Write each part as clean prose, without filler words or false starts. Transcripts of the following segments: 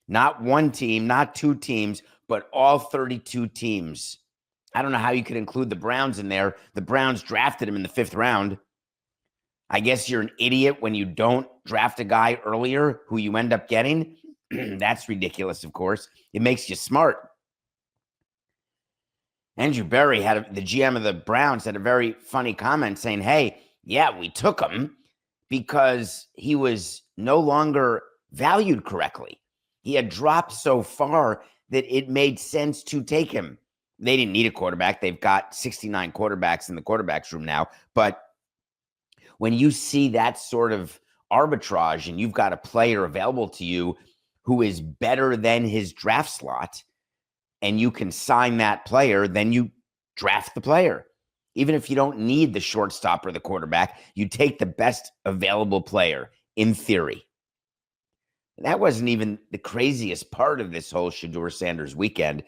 Not one team, not two teams, but all 32 teams. I don't know how you could include the Browns in there. The Browns drafted him in the 5th round. I guess you're an idiot when you don't draft a guy earlier who you end up getting. That's ridiculous, of course. It makes you smart. Andrew Berry the GM of the Browns had a very funny comment saying, hey, yeah, we took him because he was no longer valued correctly. He had dropped so far that it made sense to take him. They didn't need a quarterback. They've got 69 quarterbacks in the quarterback's room now. But when you see that sort of arbitrage and you've got a player available to you who is better than his draft slot, and you can sign that player, then you draft the player. Even if you don't need the shortstop or the quarterback, you take the best available player, in theory. That wasn't even the craziest part of this whole Shedeur Sanders weekend.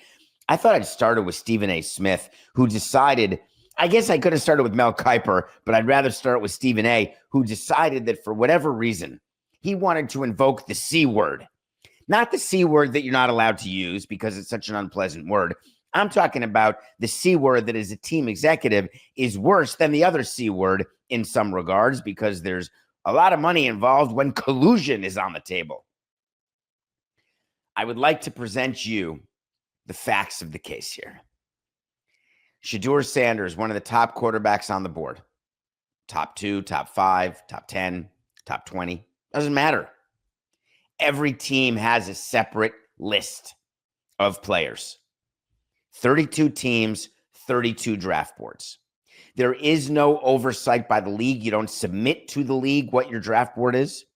I thought I'd started with Stephen A. Smith, who decided, I guess I could have started with Mel Kiper, but I'd rather start with Stephen A., who decided that for whatever reason, he wanted to invoke the C word. Not the C word that you're not allowed to use because it's such an unpleasant word. I'm talking about the C word that as a team executive is worse than the other C word in some regards because there's a lot of money involved when collusion is on the table. I would like to present you the facts of the case here. Shedeur Sanders, one of the top quarterbacks on the board. Top 2, top 5, top 10, top 20. Doesn't matter. Every team has a separate list of players. 32 teams, 32 draft boards. There is no oversight by the league. You don't submit to the league what your draft board is.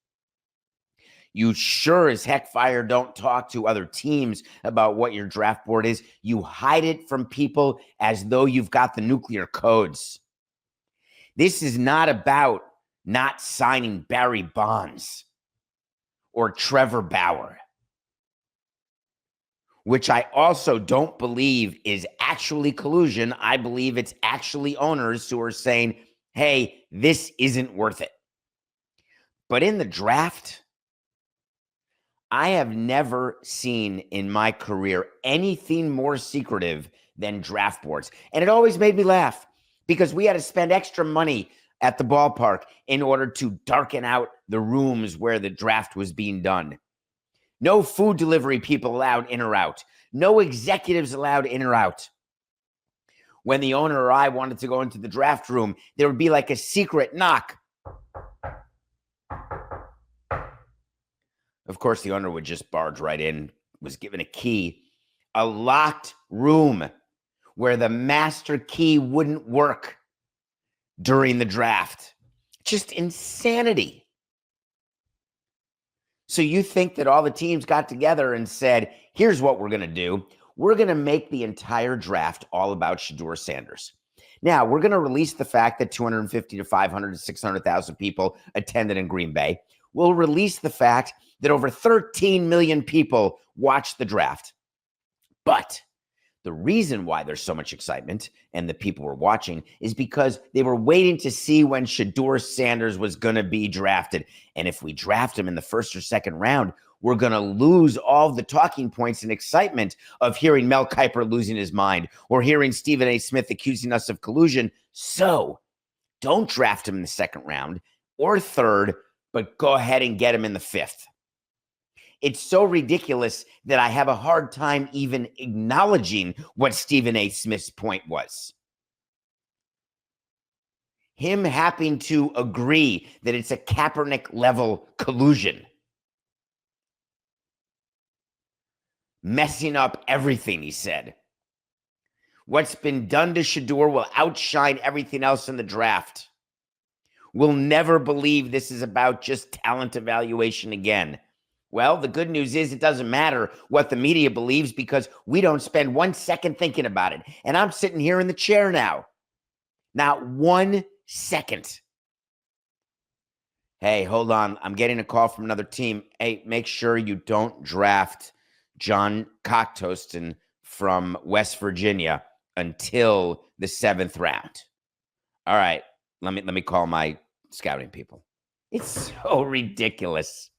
You sure as heck fire don't talk to other teams about what your draft board is. You hide it from people as though you've got the nuclear codes. This is not about not signing Barry Bonds or Trevor Bauer, which I also don't believe is actually collusion. I believe it's actually owners who are saying, hey, this isn't worth it. But in the draft, I have never seen in my career anything more secretive than draft boards. And it always made me laugh because we had to spend extra money at the ballpark in order to darken out the rooms where the draft was being done. No food delivery people allowed in or out. No executives allowed in or out. When the owner or I wanted to go into the draft room, there would be like a secret knock. Of course, the owner would just barge right in, was given a key, a locked room where the master key wouldn't work during the draft. Just insanity. So you think that all the teams got together and said, here's what we're going to do. We're going to make the entire draft all about Shedeur Sanders. Now, we're going to release the fact that 250 to 500 to 600,000 people attended in Green Bay. We'll release the fact that over 13 million people watched the draft. But the reason why there's so much excitement and the people were watching is because they were waiting to see when Shedeur Sanders was going to be drafted. And if we draft him in the 1st or 2nd round, we're going to lose all the talking points and excitement of hearing Mel Kiper losing his mind or hearing Stephen A. Smith accusing us of collusion. So don't draft him in the 2nd round or 3rd, but go ahead and get him in the 5th. It's so ridiculous that I have a hard time even acknowledging what Stephen A. Smith's point was. Him having to agree that it's a Kaepernick-level collusion. Messing up everything, he said. What's been done to Shadur will outshine everything else in the draft. We'll never believe this is about just talent evaluation again. Well, the good news is it doesn't matter what the media believes because we don't spend 1 second thinking about it. And I'm sitting here in the chair now. Not 1 second. Hey, hold on. I'm getting a call from another team. Hey, make sure you don't draft John Cocktoaston from West Virginia until the 7th round. All right, let me call my scouting people. It's so ridiculous.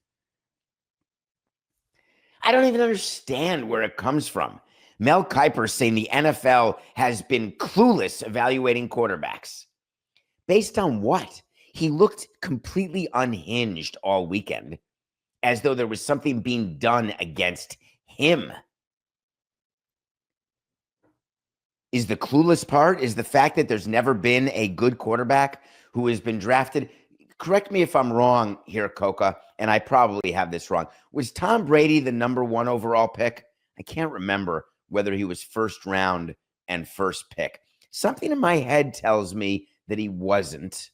I don't even understand where it comes from. Mel Kiper saying the NFL has been clueless evaluating quarterbacks. Based on what? He looked completely unhinged all weekend, as though there was something being done against him. Is the clueless part, is the fact that there's never been a good quarterback who has been drafted? Correct me if I'm wrong here, Coca, and I probably have this wrong. Was Tom Brady the number 1 overall pick? I can't remember whether he was first round and first pick. Something in my head tells me that he wasn't,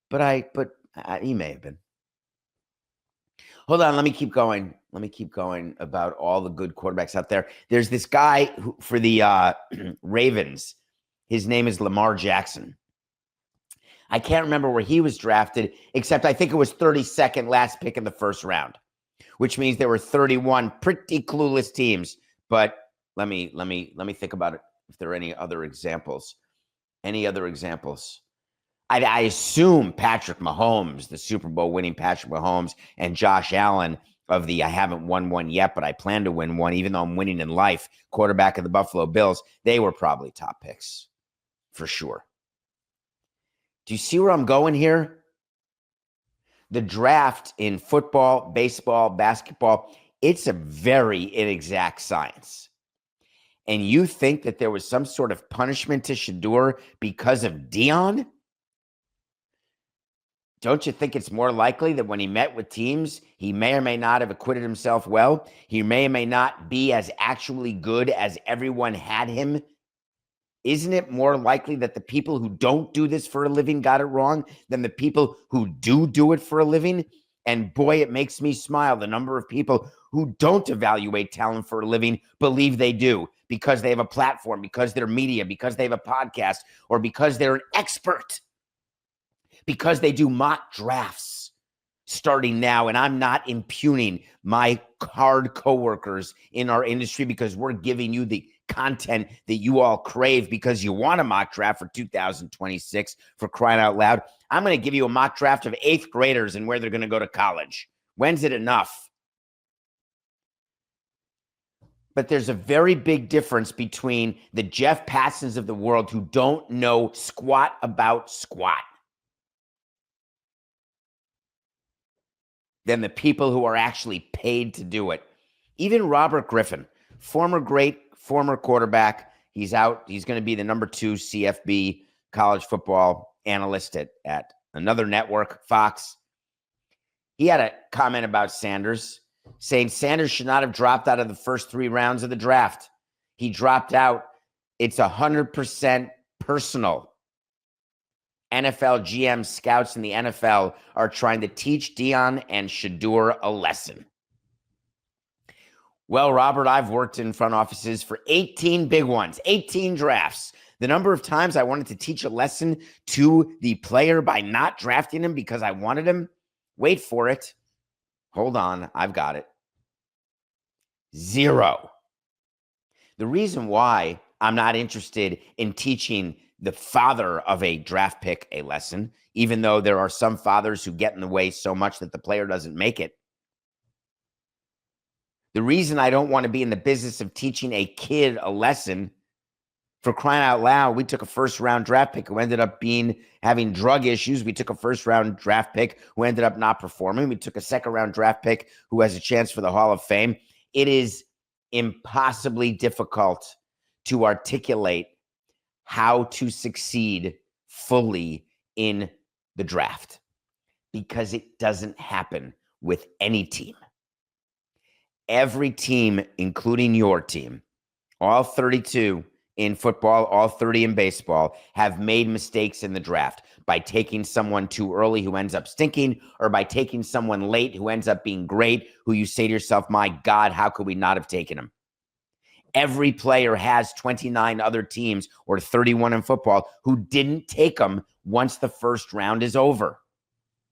but he may have been. Hold on, let me keep going. Let me keep going about all the good quarterbacks out there. There's this guy who, for the Ravens. His name is Lamar Jackson. I can't remember where he was drafted, except I think it was 32nd last pick in the first round, which means there were 31 pretty clueless teams. But let me think about it. If there are any other examples, I assume Patrick Mahomes, the Super Bowl winning Patrick Mahomes, and Josh Allen of the I haven't won one yet, but I plan to win one, even though I'm winning in life, quarterback of the Buffalo Bills, they were probably top picks for sure. Do you see where I'm going here? The draft in football, baseball, basketball, it's a very inexact science. And you think that there was some sort of punishment to Shadur because of Deion? Don't you think it's more likely that when he met with teams, he may or may not have acquitted himself well? He may or may not be as actually good as everyone had him. Isn't it more likely that the people who don't do this for a living got it wrong than the people who do it for a living? And boy, it makes me smile. The number of people who don't evaluate talent for a living believe they do because they have a platform, because they're media, because they have a podcast, or because they're an expert. Because they do mock drafts starting now, and I'm not impugning my hard coworkers in our industry because we're giving you the content that you all crave because you want a mock draft for 2026, for crying out loud. I'm going to give you a mock draft of 8th graders and where they're going to go to college. When's it enough? But there's a very big difference between the Jeff Patsons of the world who don't know squat about squat than the people who are actually paid to do it. Even Robert Griffin, former quarterback, he's out. He's going to be the number 2 CFB college football analyst at another network, Fox. He had a comment about Sanders, saying Sanders should not have dropped out of the first 3 rounds of the draft. He dropped out. It's 100% personal. NFL GM scouts in the NFL are trying to teach Deion and Shadur a lesson. Well, Robert, I've worked in front offices for 18 big ones, 18 drafts. The number of times I wanted to teach a lesson to the player by not drafting him because I wanted him, wait for it. Hold on, I've got it. 0. The reason why I'm not interested in teaching the father of a draft pick a lesson, even though there are some fathers who get in the way so much that the player doesn't make it. The reason I don't want to be in the business of teaching a kid a lesson, for crying out loud, we took a first-round draft pick who ended up having drug issues. We took a first-round draft pick who ended up not performing. We took a second-round draft pick who has a chance for the Hall of Fame. It is impossibly difficult to articulate how to succeed fully in the draft because it doesn't happen with any team. Every team, including your team, all 32 in football, all 30 in baseball, have made mistakes in the draft by taking someone too early who ends up stinking, or by taking someone late who ends up being great, who you say to yourself, my God, how could we not have taken him? Every player has 29 other teams, or 31 in football, who didn't take them once the first round is over.